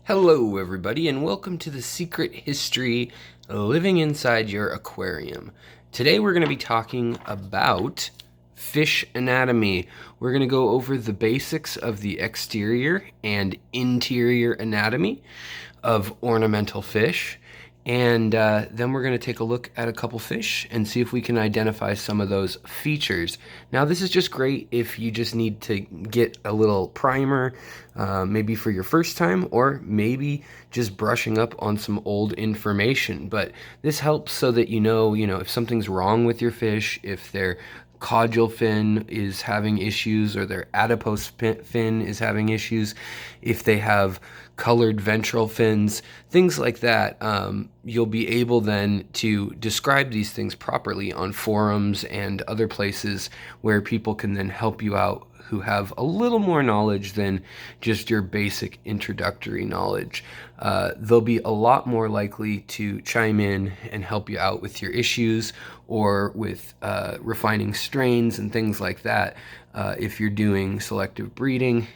Hello, everybody, and welcome to the Secret History Living Inside Your Aquarium. Today, we're going to be talking about fish anatomy. We're going to go over the basics of the exterior and interior anatomy of ornamental fish. And then we're going to take a look at a couple fish and see if we can identify some of those features. Now, this is just great if you just need to get a little primer, maybe for your first time, or maybe just brushing up on some old information. But this helps so that you know, if something's wrong with your fish, if their caudal fin is having issues or their adipose fin is having issues, if they have colored ventral fins, things like that. You'll be able then to describe these things properly on forums and other places where people can then help you out who have a little more knowledge than just your basic introductory knowledge. They'll be a lot more likely to chime in and help you out with your issues or with refining strains and things like that if you're doing selective breeding.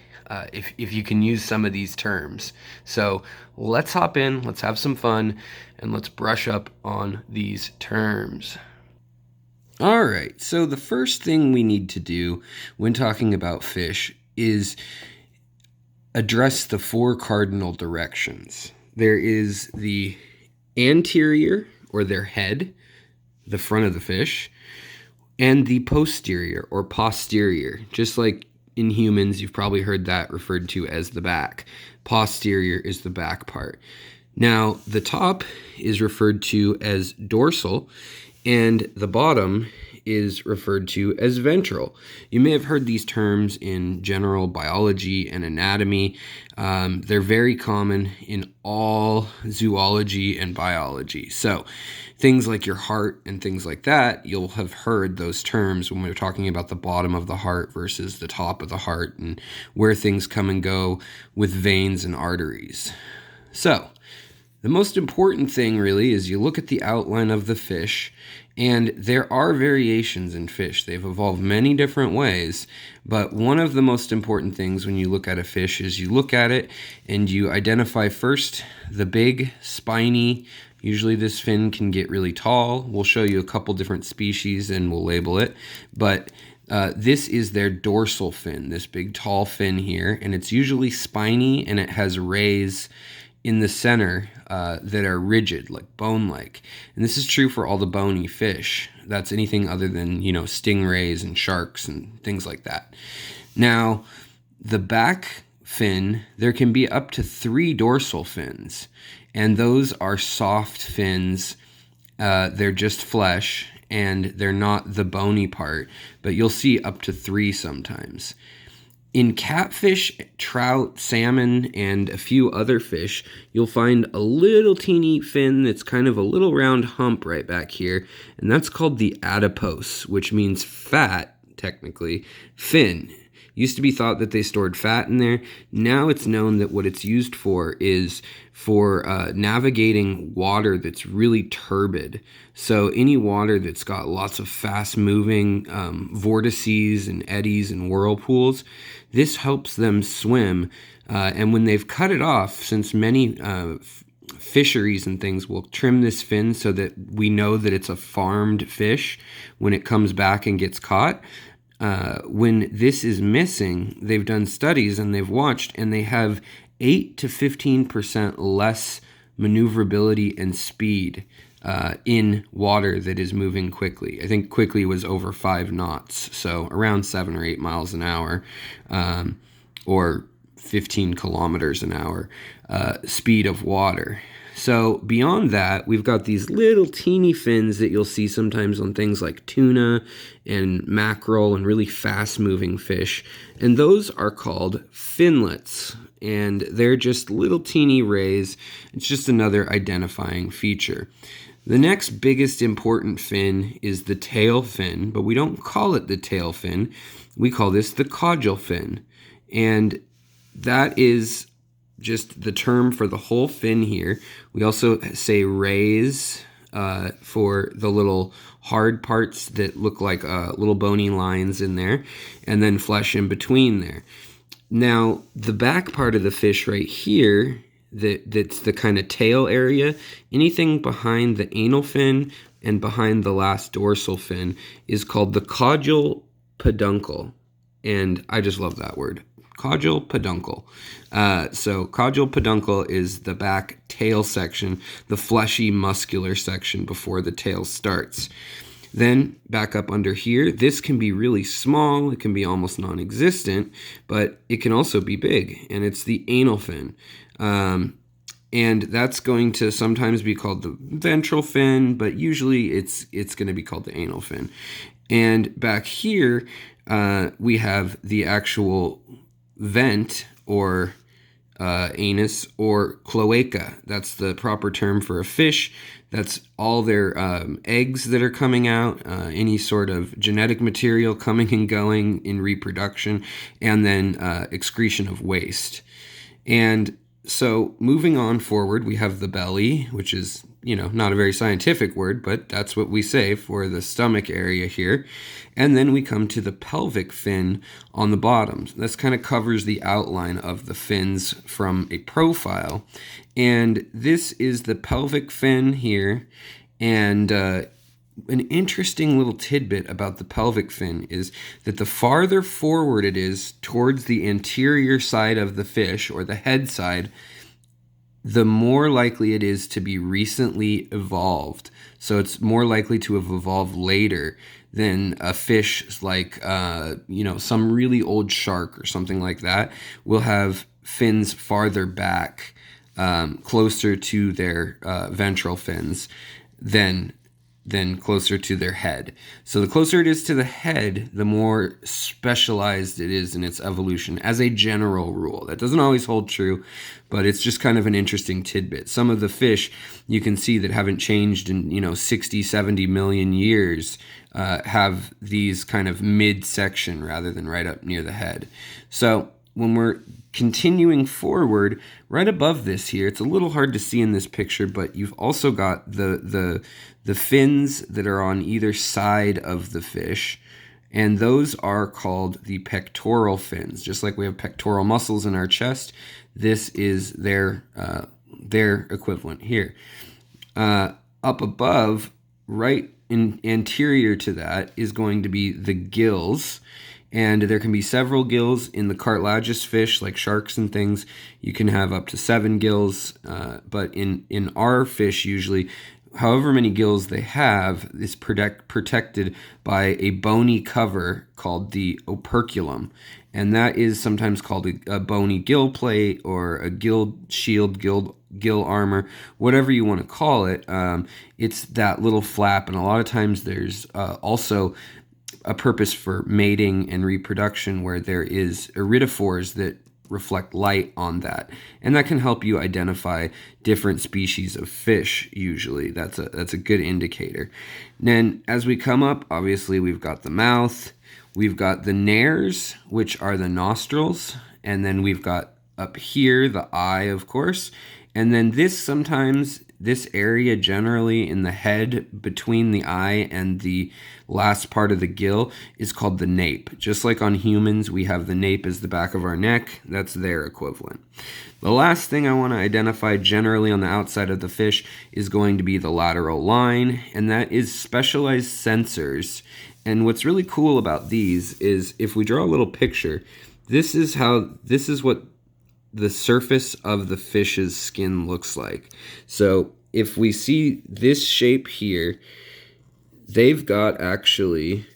If you can use some of these terms. So let's hop in, let's have some fun, and let's brush up on these terms. All right, so the first thing we need to do when talking about fish is address the four cardinal directions. There is the anterior, or their head, the front of the fish, and the posterior, or posterior, just like in humans, you've probably heard that referred to as the back. Posterior is the back part. Now, the top is referred to as dorsal, and the bottom is referred to as ventral. You may have heard these terms in general biology and anatomy. They're very common in all zoology and biology. So things like your heart and things like that, you'll have heard those terms when we're talking about the bottom of the heart versus the top of the heart and where things come and go with veins and arteries. So the most important thing really is you look at the outline of the fish, and there are variations in fish. They've evolved many different ways, but one of the most important things when you look at a fish is you look at it and you identify first the big, spiny, usually this fin can get really tall. We'll show you a couple different species and we'll label it, but this is their dorsal fin, this big tall fin here, and it's usually spiny and it has rays in the center that are rigid, like bone-like. And this is true for all the bony fish. That's anything other than, stingrays and sharks and things like that. Now, the back fin, there can be up to 3 dorsal fins, and those are soft fins. They're just flesh, and they're not the bony part, but you'll see up to 3 sometimes. In catfish, trout, salmon, and a few other fish, you'll find a little teeny fin that's kind of a little round hump right back here, and that's called the adipose, which means fat, technically, fin. Used to be thought that they stored fat in there. Now it's known that what it's used for is for navigating water that's really turbid. So any water that's got lots of fast-moving vortices and eddies and whirlpools, this helps them swim. And when they've cut it off, since many fisheries and things will trim this fin so that we know that it's a farmed fish when it comes back and gets caught, when this is missing, they've done studies and they've watched, and they have 8 to 15% less maneuverability and speed in water that is moving quickly. I think quickly was over 5 knots, so around 7 or 8 miles an hour, or 15 kilometers an hour speed of water. So beyond that, we've got these little teeny fins that you'll see sometimes on things like tuna and mackerel and really fast-moving fish. And those are called finlets. And they're just little teeny rays. It's just another identifying feature. The next biggest important fin is the tail fin, but we don't call it the tail fin. We call this the caudal fin. And that is just the term for the whole fin here. We also say rays for the little hard parts that look like little bony lines in there, and then flesh in between there. Now, the back part of the fish right here, that's the kind of tail area. Anything behind the anal fin and behind the last dorsal fin is called the caudal peduncle. And I just love that word. Caudal peduncle. So caudal peduncle is the back tail section, the fleshy muscular section before the tail starts. Then back up under here, this can be really small, it can be almost non-existent, but it can also be big, and it's the anal fin. And that's going to sometimes be called the ventral fin, but usually it's going to be called the anal fin. And back here, we have the actual vent, or anus, or cloaca. That's the proper term for a fish. That's all their eggs that are coming out, any sort of genetic material coming and going in reproduction, and then excretion of waste. And so moving on forward, we have the belly, which is, not a very scientific word, but that's what we say for the stomach area here. And then we come to the pelvic fin on the bottom. This kind of covers the outline of the fins from a profile. And this is the pelvic fin here. And an interesting little tidbit about the pelvic fin is that the farther forward it is towards the anterior side of the fish, or the head side, the more likely it is to be recently evolved. So it's more likely to have evolved later than a fish like, some really old shark or something like that will have fins farther back, closer to their ventral fins than closer to their head. So the closer it is to the head, the more specialized it is in its evolution, as a general rule. That doesn't always hold true, but it's just kind of an interesting tidbit. Some of the fish you can see that haven't changed in 60, 70 million years have these kind of midsection rather than right up near the head. So when we're continuing forward, right above this here, it's a little hard to see in this picture, but you've also got the fins that are on either side of the fish, and those are called the pectoral fins. Just like we have pectoral muscles in our chest, this is their equivalent here. Up above, right anterior to that, is going to be the gills. And there can be several gills in the cartilaginous fish, like sharks and things. You can have up to 7 gills, but in our fish, usually, however many gills they have is protected by a bony cover called the operculum. And that is sometimes called a bony gill plate, or a gill shield, gill armor, whatever you want to call it. It's that little flap, and a lot of times there's also a purpose for mating and reproduction, where there is iridophores that reflect light on that, and that can help you identify different species of fish. Usually that's a good indicator. And then as we come up, obviously we've got the mouth, we've got the nares, which are the nostrils, and then we've got up here the eye, of course. And then this area generally in the head between the eye and the last part of the gill is called the nape. Just like on humans, we have the nape as the back of our neck. That's their equivalent. The last thing I want to identify generally on the outside of the fish is going to be the lateral line, and that is specialized sensors. And what's really cool about these is, if we draw a little picture, this is what the surface of the fish's skin looks like. So if we see this shape here, they've got actually,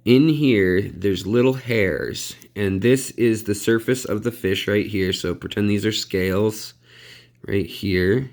in here, there's little hairs, and this is the surface of the fish right here. So pretend these are scales right here.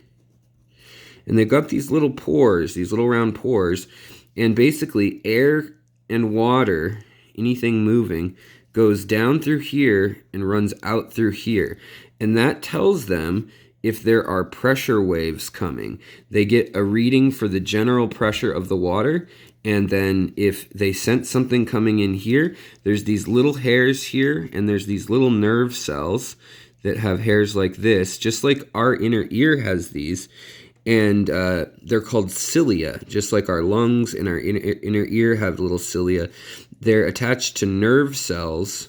And they've got these little pores, these little round pores, and basically air and water, anything moving, goes down through here and runs out through here. And that tells them if there are pressure waves coming. They get a reading for the general pressure of the water, and then if they sense something coming in here, there's these little hairs here, and there's these little nerve cells that have hairs like this, just like our inner ear has these. And they're called cilia, just like our lungs and our inner ear have little cilia. They're attached to nerve cells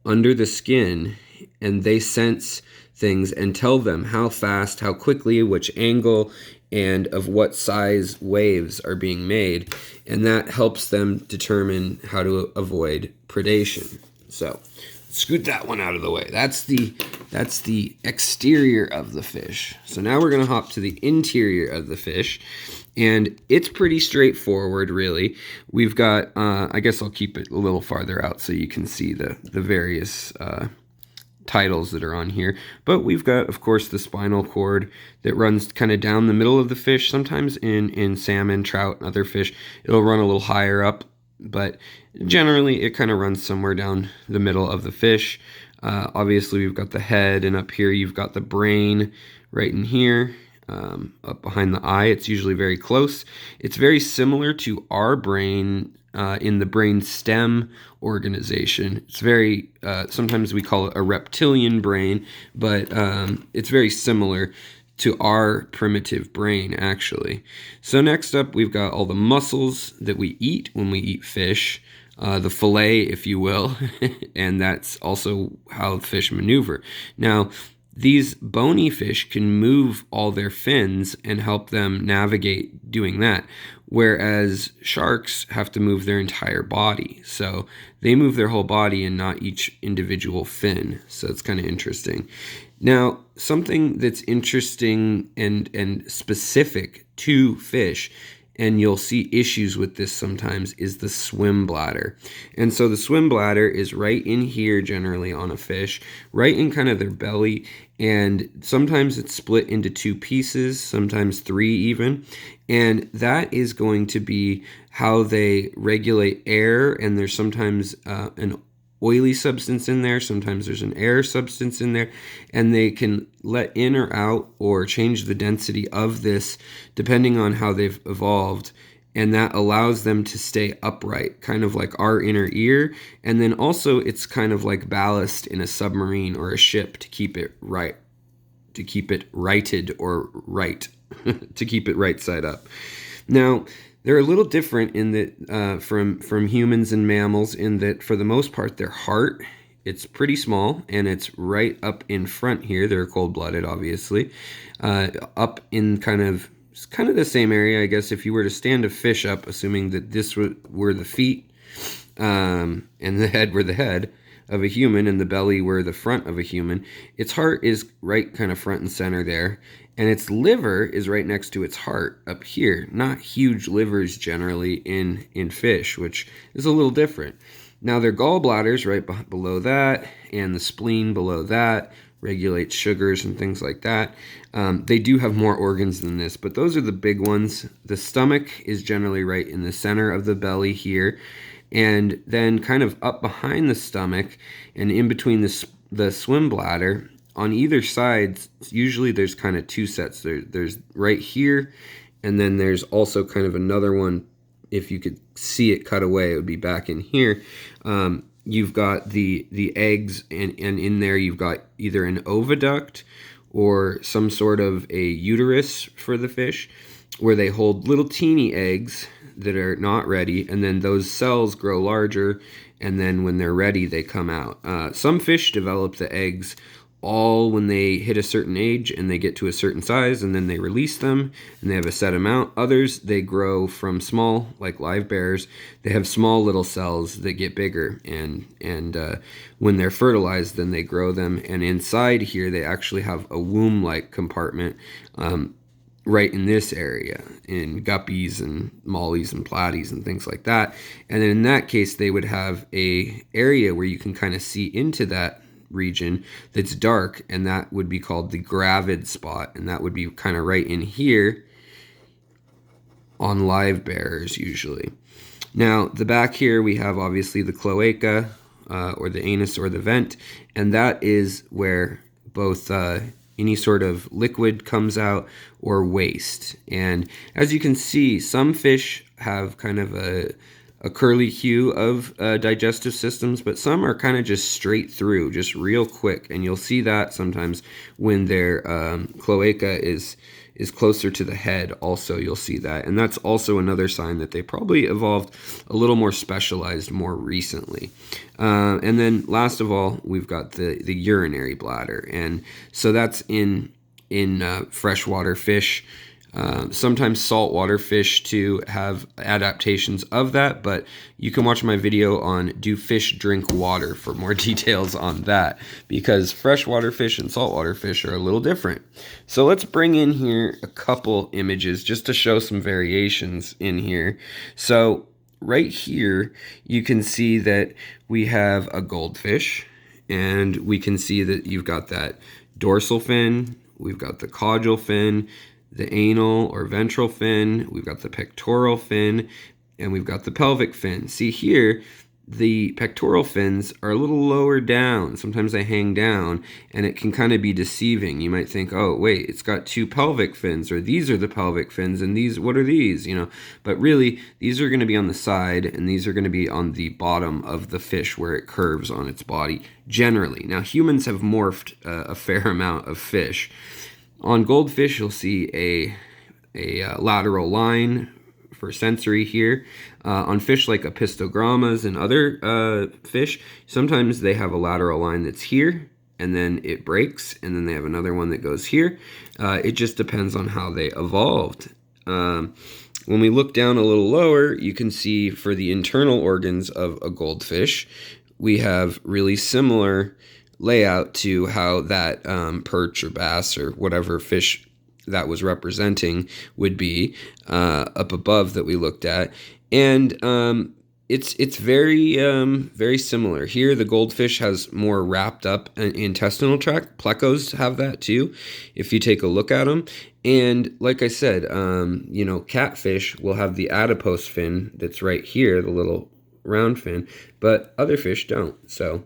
under the skin, and they sense things and tell them how fast, how quickly, which angle, and of what size waves are being made, and that helps them determine how to avoid predation. So scoot that one out of the way. That's the exterior of the fish. So now we're going to hop to the interior of the fish, and it's pretty straightforward, really. We've got, I guess I'll keep it a little farther out so you can see the various titles that are on here. But we've got, of course, the spinal cord that runs kind of down the middle of the fish. Sometimes in salmon, trout, and other fish, it'll run a little higher up, but generally it kind of runs somewhere down the middle of the fish. Obviously, we've got the head, and up here you've got the brain right in here. Up behind the eye, it's usually very close. It's very similar to our brain in the brain stem organization. It's very, sometimes we call it a reptilian brain, but it's very similar to our primitive brain, actually. So next up, we've got all the muscles that we eat when we eat fish, the fillet, if you will, and that's also how fish maneuver. Now, these bony fish can move all their fins and help them navigate doing that, whereas sharks have to move their entire body. So they move their whole body and not each individual fin. So it's kind of interesting. Now, something that's interesting and specific to fish, and you'll see issues with this sometimes, is the swim bladder. And so the swim bladder is right in here generally on a fish, right in kind of their belly, and sometimes it's split into two pieces, sometimes three even, and that is going to be how they regulate air, and there's sometimes an oily substance in there, sometimes there's an air substance in there, and they can let in or out or change the density of this depending on how they've evolved, and that allows them to stay upright, kind of like our inner ear. And then also it's kind of like ballast in a submarine or a ship to keep it right, to keep it righted or right, to keep it right side up. Now, they're a little different in that from humans and mammals, in that for the most part their heart, it's pretty small and it's right up in front here. They're cold-blooded, obviously, up in kind of the same area, I guess, if you were to stand a fish up, assuming that this were the feet and the head were the head of a human and the belly were the front of a human. Its heart is right kind of front and center there, and its liver is right next to its heart up here. Not huge livers generally in fish, which is a little different. Now their gallbladders right below that, and the spleen below that regulates sugars and things like that. They do have more organs than this, but those are the big ones. The stomach is generally right in the center of the belly here, and then kind of up behind the stomach and in between the swim bladder on either side, usually there's kind of two sets. There's right here, and then there's also kind of another one. If you could see it cut away, it would be back in here. You've got the eggs, and in there you've got either an oviduct or some sort of a uterus for the fish, where they hold little teeny eggs that are not ready, and then those cells grow larger, and then when they're ready, they come out. Some fish develop the eggs all when they hit a certain age and they get to a certain size, and then they release them and they have a set amount. Others, they grow from small, like live bears. They have small little cells that get bigger, and when they're fertilized, then they grow them, and inside here they actually have a womb-like compartment right in this area, in guppies and mollies and platies and things like that. And then in that case, they would have a area where you can kind of see into that region that's dark, and that would be called the gravid spot, and that would be kind of right in here on live bears usually. Now the back here we have obviously the cloaca, or the anus or the vent, and that is where both any sort of liquid comes out or waste. And as you can see, some fish have kind of a a curly hue of digestive systems, but some are kind of just straight through, just real quick. And you'll see that sometimes when their cloaca is closer to the head. Also, you'll see that. And that's also another sign that they probably evolved a little more specialized more recently. And then last of all, we've got the urinary bladder. And so that's in freshwater fish. Sometimes saltwater fish too have adaptations of that, but you can watch my video on do fish drink water for more details on that, because freshwater fish and saltwater fish are a little different. So let's bring in here a couple images just to show some variations in here. So right here, you can see that we have a goldfish, and we can see that you've got that dorsal fin, we've got the caudal fin, the anal or ventral fin, we've got the pectoral fin, and we've got the pelvic fin. See here, the pectoral fins are a little lower down. Sometimes they hang down, and it can kind of be deceiving. You might think, oh, wait, it's got two pelvic fins, or these are the pelvic fins, and these, what are these? But really, these are going to be on the side, and these are going to be on the bottom of the fish where it curves on its body, generally. Now, humans have morphed a fair amount of fish. On goldfish, you'll see a lateral line for sensory here. On fish like apistogrammas and other fish, sometimes they have a lateral line that's here, and then it breaks, and then they have another one that goes here. It just depends on how they evolved. When we look down a little lower, you can see for the internal organs of a goldfish, we have really similar layout to how that perch or bass or whatever fish that was representing would be up above that we looked at. And it's very very similar. Here the goldfish has more wrapped up intestinal tract. Plecos have that too, if you take a look at them. And like I said, catfish will have the adipose fin that's right here, the little round fin, but other fish don't. So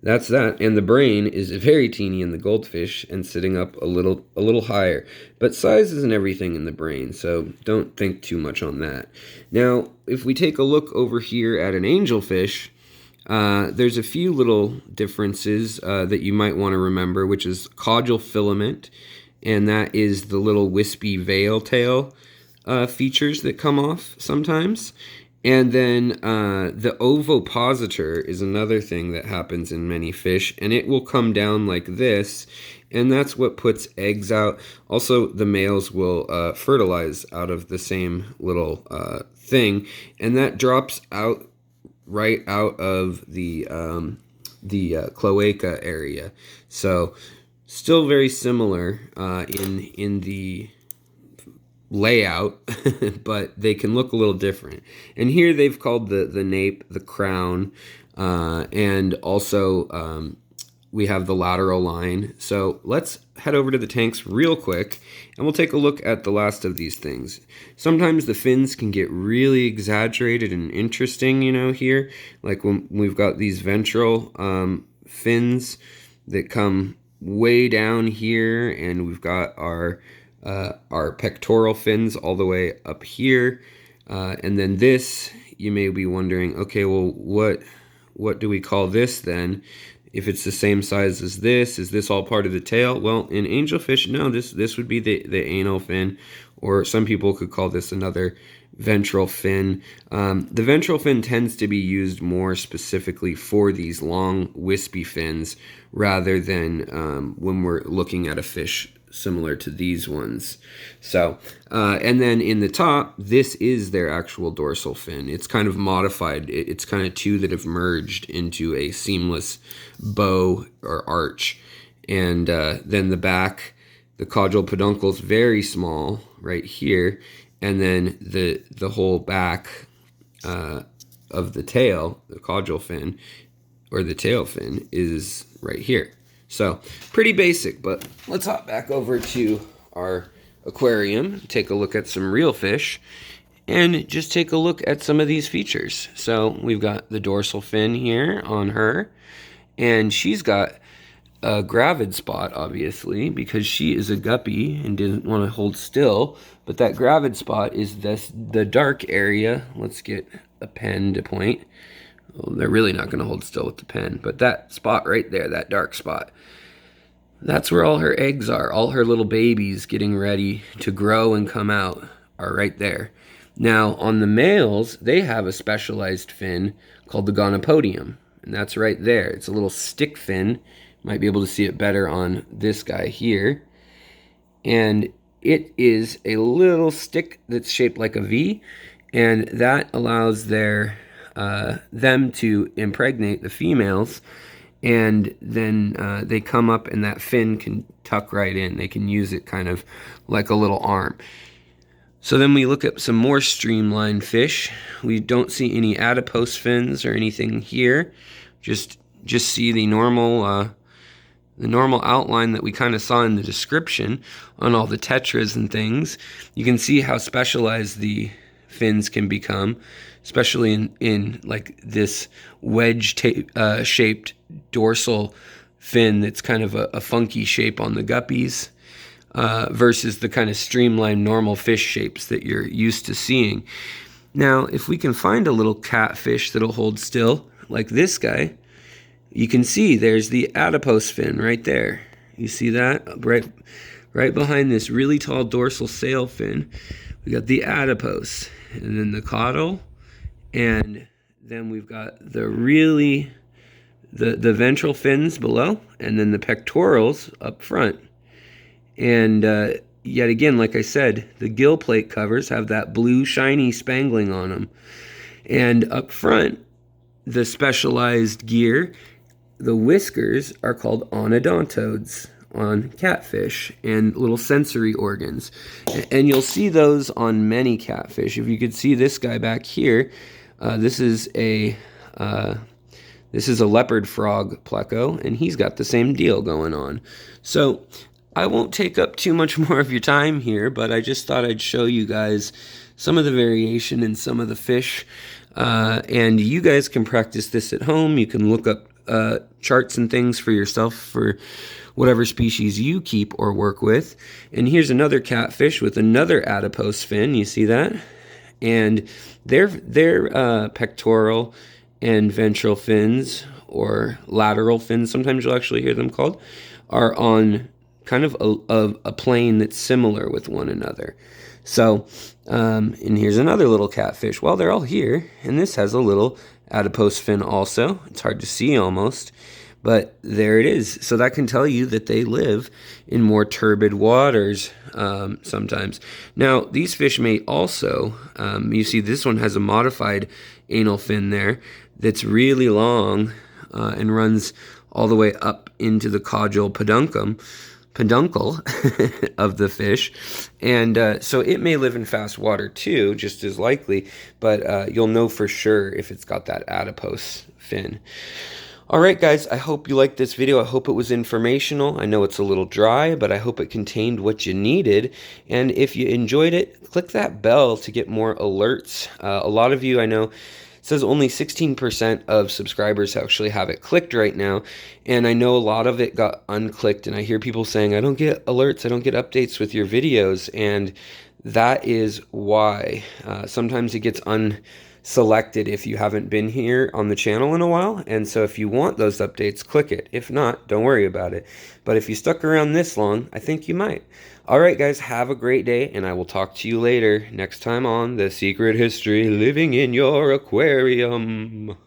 that's that. And the brain is very teeny in the goldfish and sitting up a little higher. But size isn't everything in the brain, so don't think too much on that. Now, if we take a look over here at an angelfish, there's a few little differences that you might want to remember, which is caudal filament, and that is the little wispy veil tail features that come off sometimes. And then the ovipositor is another thing that happens in many fish, and it will come down like this, and that's what puts eggs out. Also, the males will fertilize out of the same little thing, and that drops out right out of the cloaca area. So, still very similar in the layout, but they can look a little different. And here they've called the nape the crown, and also we have the lateral line. So let's head over to the tanks real quick, and we'll take a look at the last of these things. Sometimes the fins can get really exaggerated and interesting, here. Like when we've got these ventral fins that come way down here, and we've got our pectoral fins all the way up here, and then this, you may be wondering, okay, well, what do we call this then? If it's the same size as this, is this all part of the tail? Well, in angelfish, no, this would be the anal fin, or some people could call this another ventral fin. The ventral fin tends to be used more specifically for these long wispy fins rather than when we're looking at a fish similar to these ones. So, and then in the top, this is their actual dorsal fin. It's kind of modified. It's kind of two that have merged into a seamless bow or arch. And then the back, the caudal peduncle is very small right here. And then the whole back of the tail, the caudal fin, or the tail fin, is right here. So, pretty basic, but let's hop back over to our aquarium, take a look at some real fish, and just take a look at some of these features. So, we've got the dorsal fin here on her, and she's got a gravid spot, obviously, because she is a guppy and didn't want to hold still, but that gravid spot is the dark area. Let's get a pen to point. Well, they're really not going to hold still with the pen, but that spot right there, that dark spot, that's where all her eggs are. All her little babies getting ready to grow and come out are right there. Now, on the males, they have a specialized fin called the gonopodium, and that's right there. It's a little stick fin. You might be able to see it better on this guy here. And it is a little stick that's shaped like a V, and that allows them to impregnate the females, and then they come up and that fin can tuck right in. They can use it kind of like a little arm. So then we look at some more streamlined fish. We don't see any adipose fins or anything here. Just see the normal outline that we kind of saw in the description on all the tetras and things. You can see how specialized the fins can become, especially in like this wedge shaped dorsal fin that's kind of a funky shape on the guppies. Versus the kind of streamlined normal fish shapes that you're used to seeing. Now, if we can find a little catfish that'll hold still, like this guy, you can see there's the adipose fin right there. You see that? Right behind this really tall dorsal sail fin, we got the adipose, and then the caudal, and then we've got the ventral fins below, and then the pectorals up front. And yet again, like I said, the gill plate covers have that blue shiny spangling on them. And up front, the specialized gear, the whiskers, are called onodontodes on catfish and little sensory organs. And you'll see those on many catfish. If you could see this guy back here, this is a leopard frog pleco, and he's got the same deal going on. So I won't take up too much more of your time here, but I just thought I'd show you guys some of the variation in some of the fish. And you guys can practice this at home. You can look up charts and things for yourself for whatever species you keep or work with. And here's another catfish with another adipose fin. You see that? And their pectoral and ventral fins, or lateral fins, sometimes you'll actually hear them called, are on kind of a plane that's similar with one another. So, and here's another little catfish. Well, they're all here, and this has a little adipose fin also. It's hard to see almost, but there it is. So that can tell you that they live in more turbid waters sometimes. Now, these fish may also, you see this one has a modified anal fin there that's really long and runs all the way up into the caudal peduncle of the fish, and so it may live in fast water too, just as likely, but you'll know for sure if it's got that adipose fin. Alright guys, I hope you liked this video. I hope it was informational. I know it's a little dry, but I hope it contained what you needed, and if you enjoyed it, click that bell to get more alerts. A lot of you, I know, says only 16% of subscribers actually have it clicked right now, and I know a lot of it got unclicked, and I hear people saying, I don't get alerts, I don't get updates with your videos, and that is why. Sometimes it gets unselected if you haven't been here on the channel in a while, and so if you want those updates, click it. If not, don't worry about it. But if you stuck around this long, I think you might. Alright guys, have a great day, and I will talk to you later next time on The Secret History Living in Your Aquarium.